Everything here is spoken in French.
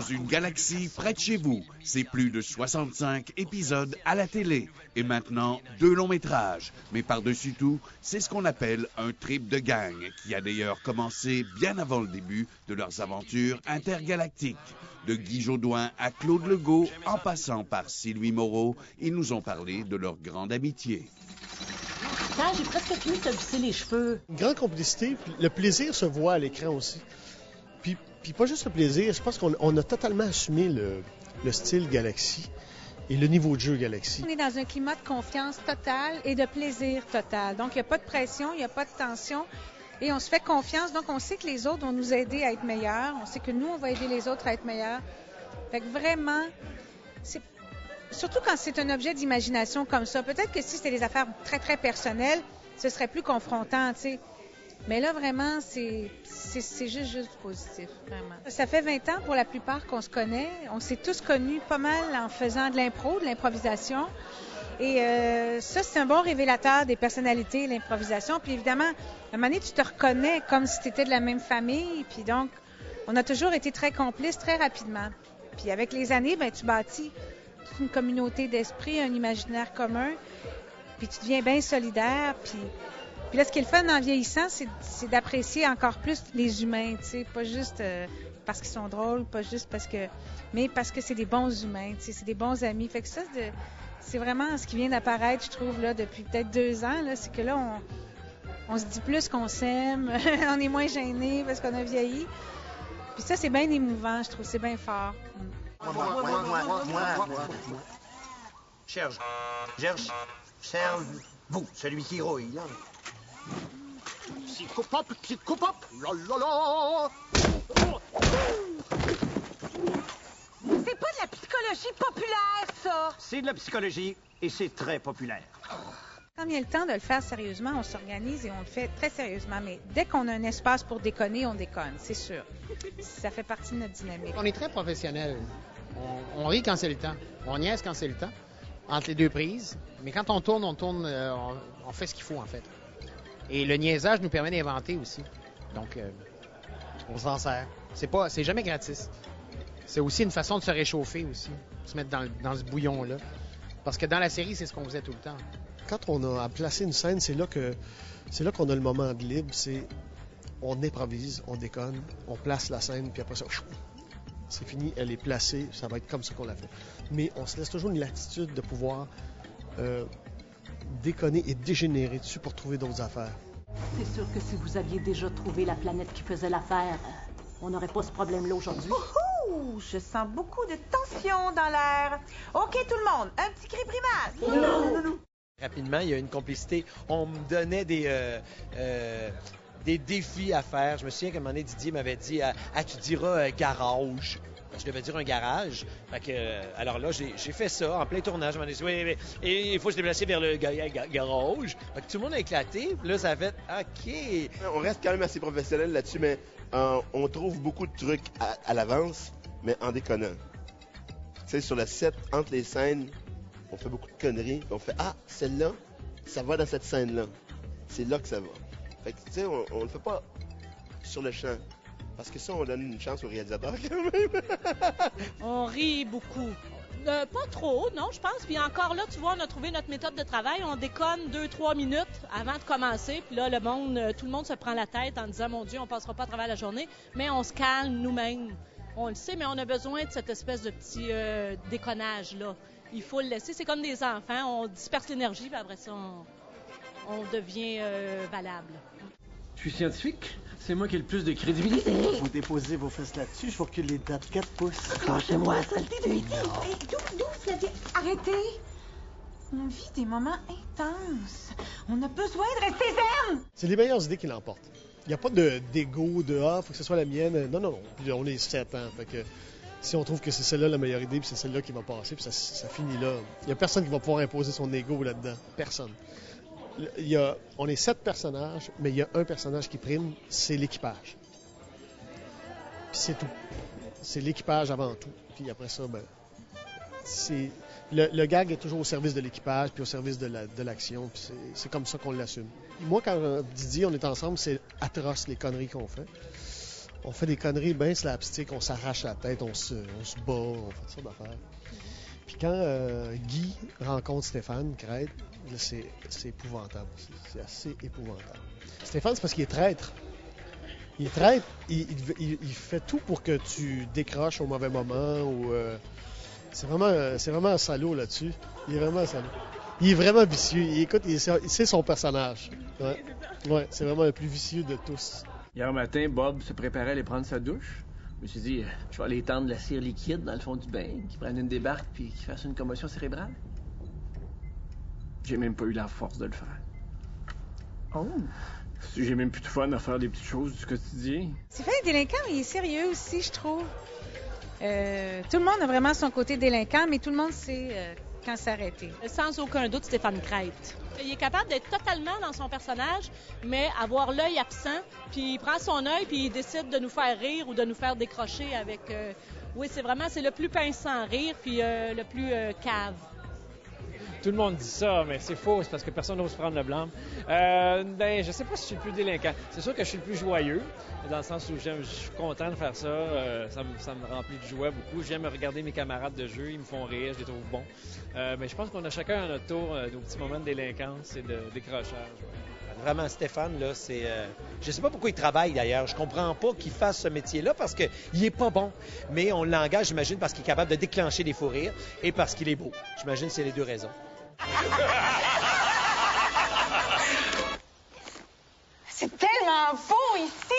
une galaxie près de chez vous. C'est plus de 65 épisodes à la télé et maintenant 2 longs métrages. Mais par-dessus tout, c'est ce qu'on appelle un trip de gang qui a d'ailleurs commencé bien avant le début de leurs aventures intergalactiques. De Guy Jodoin à Claude Legault, en passant par Sylvie Moreau, ils nous ont parlé de leur grande amitié. J'ai presque fini de te visser les cheveux. Une grande complicité, puis le plaisir se voit à l'écran aussi. Puis pas juste le plaisir, je pense qu'on a totalement assumé le style Galaxy et le niveau de jeu Galaxy. On est dans un climat de confiance totale et de plaisir total. Donc, il n'y a pas de pression, il n'y a pas de tension. Et on se fait confiance, donc on sait que les autres vont nous aider à être meilleurs. On sait que nous, on va aider les autres à être meilleurs. Fait que vraiment, surtout quand c'est un objet d'imagination comme ça. Peut-être que si c'était des affaires très, très personnelles, ce serait plus confrontant, tu sais. Mais là, vraiment, c'est juste positif, vraiment. Ça fait 20 ans pour la plupart qu'on se connaît. On s'est tous connus pas mal en faisant de l'impro, de l'improvisation. Et ça, c'est un bon révélateur des personnalités, l'improvisation. Puis évidemment, à un moment donné, tu te reconnais comme si tu étais de la même famille. Puis donc, on a toujours été très complices très rapidement. Puis avec les années, ben tu bâtis toute une communauté d'esprit, un imaginaire commun. Puis tu deviens bien solidaire. Puis là, ce qui est le fun en vieillissant, c'est d'apprécier encore plus les humains, tu sais, pas juste parce qu'ils sont drôles, pas juste mais parce que c'est des bons humains, tu sais, c'est des bons amis. Fait que ça, c'est vraiment ce qui vient d'apparaître, je trouve, là, depuis peut-être 2 ans, là, c'est que là, on se dit plus qu'on s'aime, on est moins gênés parce qu'on a vieilli. Puis ça, c'est bien émouvant, je trouve, c'est bien fort. Moi. Serge, vous, celui qui rouille, là. Psychopop, la la la. C'est pas de la psychologie populaire, ça! C'est de la psychologie et c'est très populaire. Quand vient le temps de le faire sérieusement, on s'organise et on le fait très sérieusement. Mais dès qu'on a un espace pour déconner, on déconne, c'est sûr. Ça fait partie de notre dynamique. On est très professionnels. On rit quand c'est le temps. On niaise quand c'est le temps, entre les 2 prises. Mais quand on tourne, on fait ce qu'il faut, en fait. Et le niaisage nous permet d'inventer aussi. Donc, on s'en sert. C'est jamais gratis. C'est aussi une façon de se réchauffer aussi, de se mettre dans ce bouillon-là. Parce que dans la série, c'est ce qu'on faisait tout le temps. Quand on a à placer une scène, c'est là qu'on a le moment de libre. On improvise, on déconne, on place la scène, puis après ça, c'est fini, elle est placée, ça va être comme ça qu'on l'a fait. Mais on se laisse toujours une latitude de pouvoir déconner et dégénérer dessus pour trouver d'autres affaires. C'est sûr que si vous aviez déjà trouvé la planète qui faisait l'affaire, on n'aurait pas ce problème-là aujourd'hui. Ouh, je sens beaucoup de tension dans l'air. OK, tout le monde, un petit cri primace. Non. Rapidement, il y a une complicité. On me donnait des défis à faire. Je me souviens qu'à un moment donné, Didier m'avait dit « tu diras garage ». Je devais dire un garage. Fait que, alors là, j'ai fait ça en plein tournage. Je m'en ai dit, oui, et il faut se déplacer vers le garage. Fait que tout le monde a éclaté. Puis là, ça a fait, OK. On reste quand même assez professionnel là-dessus, mais on trouve beaucoup de trucs à l'avance, mais en déconnant. Tu sais, sur le set, entre les scènes, on fait beaucoup de conneries. Puis on fait, celle-là, ça va dans cette scène-là. C'est là que ça va. Fait que, tu sais, on le fait pas sur le champ. Parce que ça, on donne une chance au réalisateur quand même. On rit beaucoup. Pas trop, non, je pense. Puis encore là, tu vois, on a trouvé notre méthode de travail. On déconne 2-3 minutes avant de commencer. Puis là, tout le monde se prend la tête en disant, mon Dieu, on passera pas à travers la journée. Mais on se calme nous-mêmes. On le sait, mais on a besoin de cette espèce de petit déconnage-là. Il faut le laisser. C'est comme des enfants. On disperse l'énergie, puis après ça, on devient valable. Je suis scientifique. C'est moi qui ai le plus de crédibilité. Vous déposez vos fesses là-dessus, je vois que les dates 4 pouces. Lâchez-moi, saleté de vite. D'où Flavie? Arrêtez. On vit des moments intenses. On a besoin de rester zen. C'est les meilleures idées qui l'emportent. Il n'y a pas d'égo, faut que ce soit la mienne. Non. Puis on est 7 ans. Fait que si on trouve que c'est celle-là la meilleure idée, puis c'est celle-là qui va passer, puis ça finit là. Il n'y a personne qui va pouvoir imposer son ego là-dedans. Personne. On est 7 personnages, mais il y a un personnage qui prime, c'est l'équipage. Puis c'est tout. C'est l'équipage avant tout. Puis après ça, c'est le gag est toujours au service de l'équipage, puis au service de l'action. Puis c'est comme ça qu'on l'assume. Moi, quand Didier, on est ensemble, c'est atroce les conneries qu'on fait. On fait des conneries bien slapstick, on s'arrache la tête, on se bat, on fait ça d'affaires. Puis quand Guy rencontre Stéphane Crête, là, c'est épouvantable. C'est assez épouvantable. Stéphane, c'est parce qu'il est traître. Il est traître, il fait tout pour que tu décroches au mauvais moment. Ou c'est vraiment un salaud là-dessus. Il est vraiment un salaud. Il est vraiment vicieux. C'est son personnage. Ouais, c'est vraiment le plus vicieux de tous. Hier matin, Bob se préparait à aller prendre sa douche. Je me suis dit, je vais aller tendre de la cire liquide dans le fond du bain, qu'il prenne une débarque puis qu'il fasse une commotion cérébrale. J'ai même pas eu la force de le faire. Oh! J'ai même plus de fun à faire des petites choses du quotidien. Stéphane est délinquant, mais il est sérieux aussi, je trouve. Tout le monde a vraiment son côté délinquant, mais tout le monde sait quand s'arrêter. Sans aucun doute, Stéphane Crête. Il est capable d'être totalement dans son personnage, mais avoir l'œil absent, puis il prend son œil, puis il décide de nous faire rire ou de nous faire décrocher avec... Oui, c'est le plus pinçant rire, puis le plus cave. Tout le monde dit ça, mais c'est faux, c'est parce que personne n'ose prendre le blâme. Je sais pas si je suis le plus délinquant. C'est sûr que je suis le plus joyeux, dans le sens où je suis content de faire ça. Ça me remplit de joie beaucoup. J'aime regarder mes camarades de jeu, ils me font rire, je les trouve bons. Mais je pense qu'on a chacun à notre tour nos petits moments de délinquance et de décrochage. Ouais. Vraiment, Stéphane, là, c'est... je sais pas pourquoi il travaille, d'ailleurs. Je comprends pas qu'il fasse ce métier-là, parce qu'il est pas bon. Mais on l'engage, j'imagine, parce qu'il est capable de déclencher des fous rires et parce qu'il est beau. J'imagine que c'est les deux raisons. C'est tellement beau ici!